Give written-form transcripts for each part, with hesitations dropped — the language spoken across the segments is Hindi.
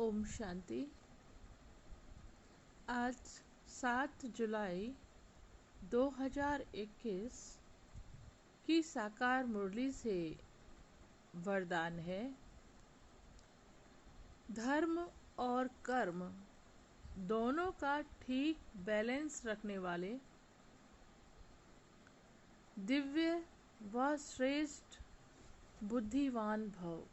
ओम शांति। आज 7 जुलाई 2021 की साकार मुरली से वरदान है। धर्म और कर्म दोनों का ठीक बैलेंस रखने वाले दिव्य व श्रेष्ठ बुद्धिमान भव।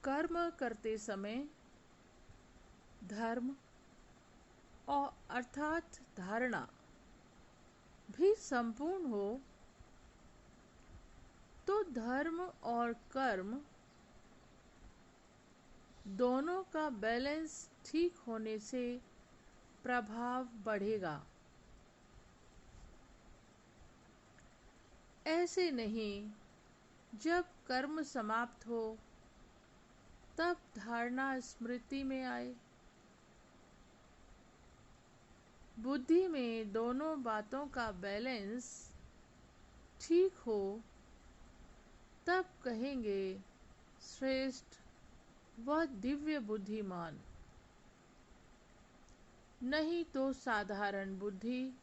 कर्म करते समय धर्म और अर्थात धारणा भी संपूर्ण हो तो धर्म और कर्म दोनों का बैलेंस ठीक होने से प्रभाव बढ़ेगा। ऐसे नहीं, जब कर्म समाप्त हो तब धारणा स्मृति में आए। बुद्धि में दोनों बातों का बैलेंस ठीक हो तब कहेंगे श्रेष्ठ व दिव्य बुद्धिमान, नहीं तो साधारण बुद्धि।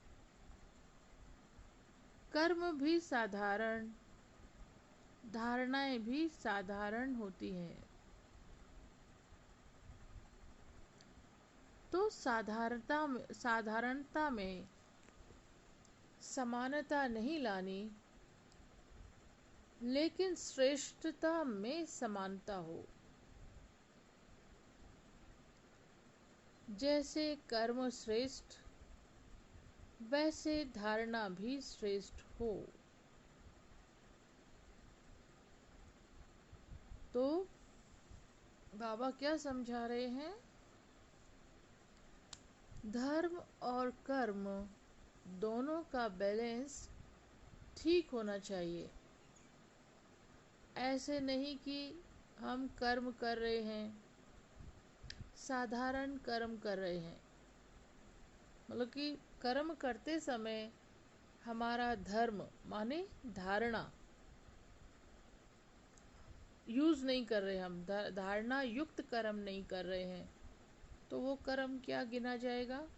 कर्म भी साधारण, धारणाएं भी साधारण होती हैं। तो साधारणता में समानता नहीं लानी, लेकिन श्रेष्ठता में समानता हो। जैसे कर्म श्रेष्ठ, वैसे धारणा भी श्रेष्ठ हो। तो बाबा क्या समझा रहे हैं? धर्म और कर्म दोनों का बैलेंस ठीक होना चाहिए। ऐसे नहीं कि हम कर्म कर रहे हैं, साधारण कर्म कर रहे हैं, मतलब कि कर्म करते समय हमारा धर्म माने धारणा यूज नहीं कर रहे, हम धारणा युक्त कर्म नहीं कर रहे हैं, तो वो कर्म क्या गिना जाएगा?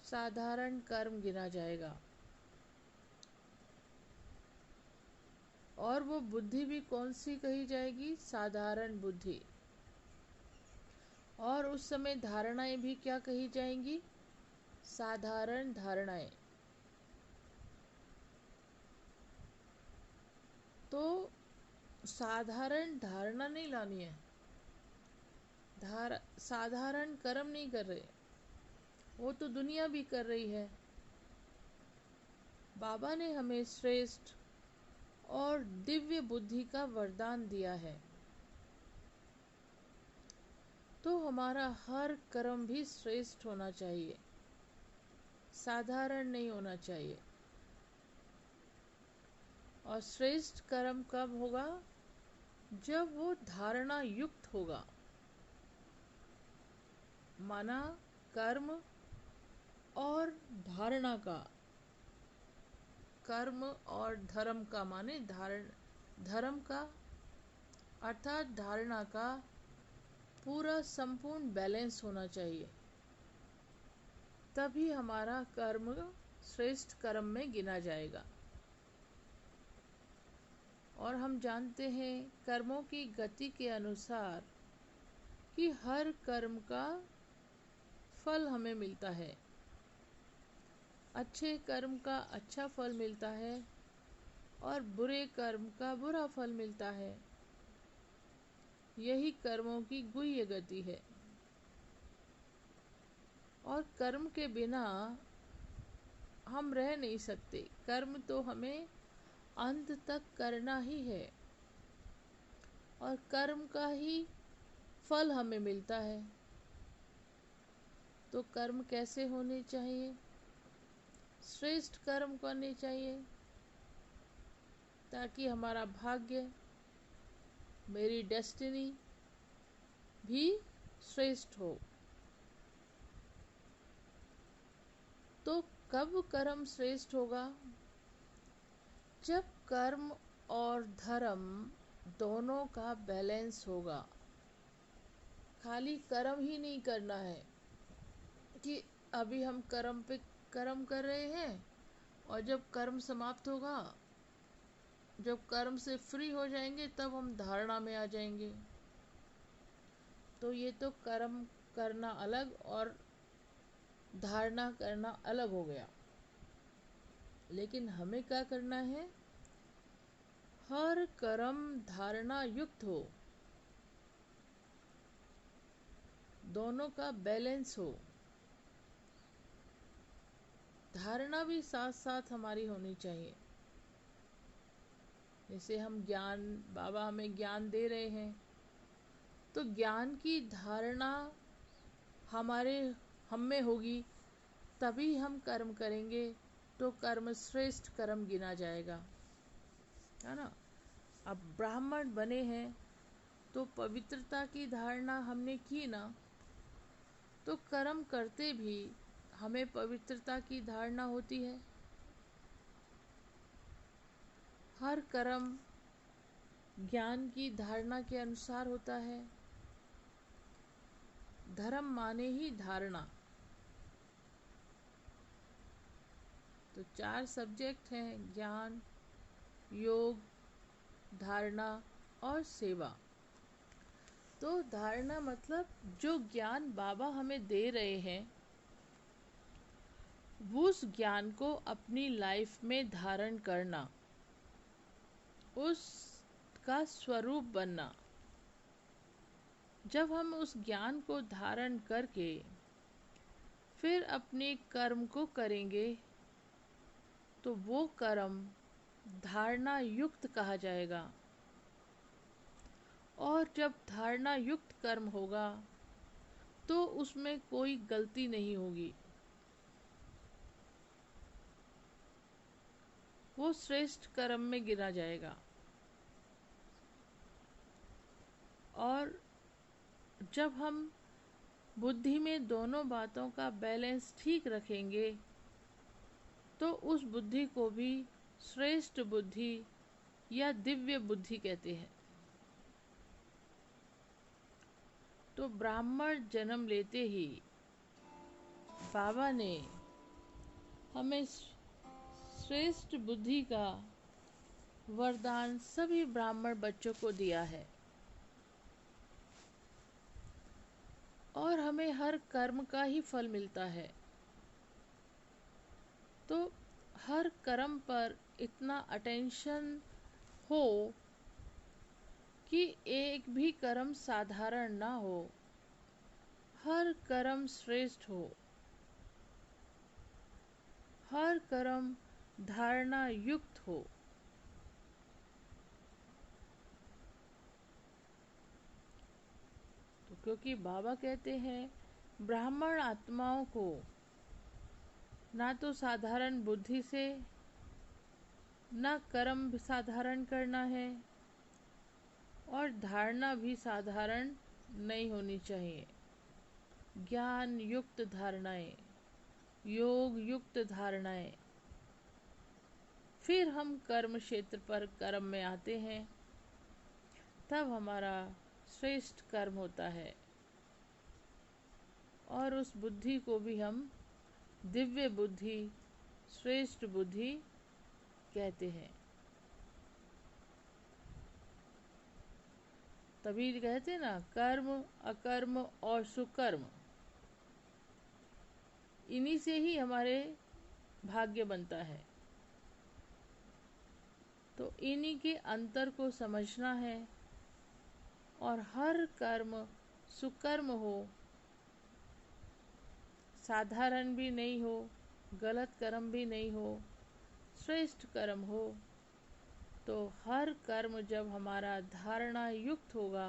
साधारण कर्म गिना जाएगा। और वो बुद्धि भी कौन सी कही जाएगी? साधारण बुद्धि। और उस समय धारणाएं भी क्या कही जाएंगी? साधारण धारणाएं। तो साधारण धारणा नहीं लानी है, साधारण कर्म नहीं कर रहे, वो तो दुनिया भी कर रही है। बाबा ने हमें श्रेष्ठ और दिव्य बुद्धि का वरदान दिया है, तो हमारा हर कर्म भी श्रेष्ठ होना चाहिए, साधारण नहीं होना चाहिए। और श्रेष्ठ कर्म कब होगा? जब वो धारणा युक्त होगा। माना कर्म और धारणा का, कर्म और धर्म का माने धर्म का अर्थात धारणा का पूरा संपूर्ण बैलेंस होना चाहिए, तभी हमारा कर्म श्रेष्ठ कर्म में गिना जाएगा। और हम जानते हैं कर्मों की गति के अनुसार कि हर कर्म का फल हमें मिलता है। अच्छे कर्म का अच्छा फल मिलता है और बुरे कर्म का बुरा फल मिलता है। यही कर्मों की गुह्य गति है। और कर्म के बिना हम रह नहीं सकते। कर्म तो हमें अंत तक करना ही है और कर्म का ही फल हमें मिलता है। तो कर्म कैसे होने चाहिए? श्रेष्ठ कर्म करने चाहिए, ताकि हमारा भाग्य, मेरी डेस्टिनी भी श्रेष्ठ हो। तो कब कर्म श्रेष्ठ होगा? जब कर्म और धर्म दोनों का बैलेंस होगा। खाली कर्म ही नहीं करना है कि अभी हम कर्म पे कर्म कर रहे हैं और जब कर्म समाप्त होगा, जब कर्म से फ्री हो जाएंगे तब हम धारणा में आ जाएंगे। तो ये तो कर्म करना अलग और धारणा करना अलग हो गया। लेकिन हमें क्या करना है? हर कर्म धारणा युक्त हो, दोनों का बैलेंस हो। धारणा भी साथ साथ हमारी होनी चाहिए। जैसे हम ज्ञान, बाबा हमें ज्ञान दे रहे हैं, तो ज्ञान की धारणा हमारे हम में होगी, तभी हम कर्म करेंगे, तो कर्म श्रेष्ठ कर्म गिना जाएगा, है ना। अब ब्राह्मण बने हैं तो पवित्रता की धारणा हमने की ना, तो कर्म करते भी हमें पवित्रता की धारणा होती है। हर कर्म ज्ञान की धारणा के अनुसार होता है। धर्म माने ही धारणा। तो 4 सब्जेक्ट हैं: ज्ञान, योग, धारणा और सेवा। तो धारणा मतलब जो ज्ञान बाबा हमें दे रहे हैं, उस ज्ञान को अपनी लाइफ में धारण करना, उसका स्वरूप बनना। जब हम उस ज्ञान को धारण करके फिर अपने कर्म को करेंगे, तो वो कर्म धारणा युक्त कहा जाएगा। और जब धारणा युक्त कर्म होगा तो उसमें कोई गलती नहीं होगी, वो श्रेष्ठ कर्म में गिना जाएगा। और जब हम बुद्धि में दोनों बातों का बैलेंस ठीक रखेंगे, तो उस बुद्धि को भी श्रेष्ठ बुद्धि या दिव्य बुद्धि कहते हैं। तो ब्राह्मण जन्म लेते ही बाबा ने हमें श्रेष्ठ बुद्धि का वरदान सभी ब्राह्मण बच्चों को दिया है। और हमें हर कर्म का ही फल मिलता है। तो हर कर्म पर इतना अटेंशन हो कि एक भी कर्म साधारण ना हो, हर कर्म श्रेष्ठ हो, हर कर्म धारणा युक्त हो। तो क्योंकि बाबा कहते हैं ब्राह्मण आत्माओं को ना तो साधारण बुद्धि से ना कर्म साधारण करना है, और धारणा भी साधारण नहीं होनी चाहिए। ज्ञान युक्त धारणाएं, योग युक्त धारणाएं। फिर हम कर्म क्षेत्र पर कर्म में आते हैं, तब हमारा श्रेष्ठ कर्म होता है। और उस बुद्धि को भी हम दिव्य बुद्धि, श्रेष्ठ बुद्धि कहते हैं। तभी कहते ना, कर्म, अकर्म और सुकर्म, इन्हीं से ही हमारे भाग्य बनता है। तो इन्हीं के अंतर को समझना है। और हर कर्म सुकर्म हो, साधारण भी नहीं हो, गलत कर्म भी नहीं हो, श्रेष्ठ कर्म हो। तो हर कर्म जब हमारा धारणा युक्त होगा,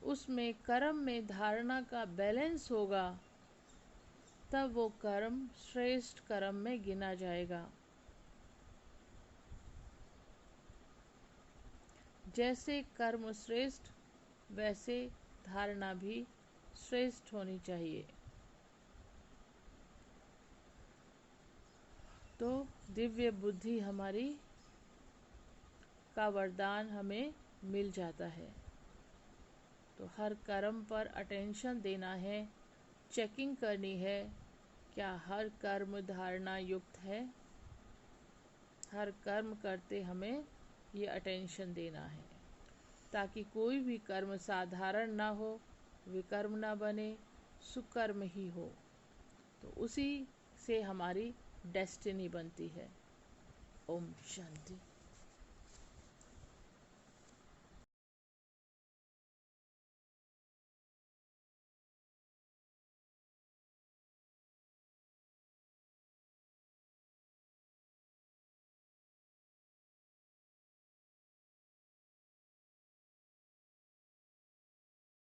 उसमें कर्म में धारणा का बैलेंस होगा, तब वो कर्म श्रेष्ठ कर्म में गिना जाएगा। जैसे कर्म श्रेष्ठ, वैसे धारणा भी श्रेष्ठ होनी चाहिए। तो दिव्य बुद्धि हमारी का वरदान हमें मिल जाता है। तो हर कर्म पर अटेंशन देना है, चेकिंग करनी है, क्या हर कर्म धारणा युक्त है। हर कर्म करते हमें ये अटेंशन देना है, ताकि कोई भी कर्म साधारण ना हो, विकर्म ना बने, सुकर्म ही हो। तो उसी से हमारी डेस्टिनी बनती है। ओम शांति।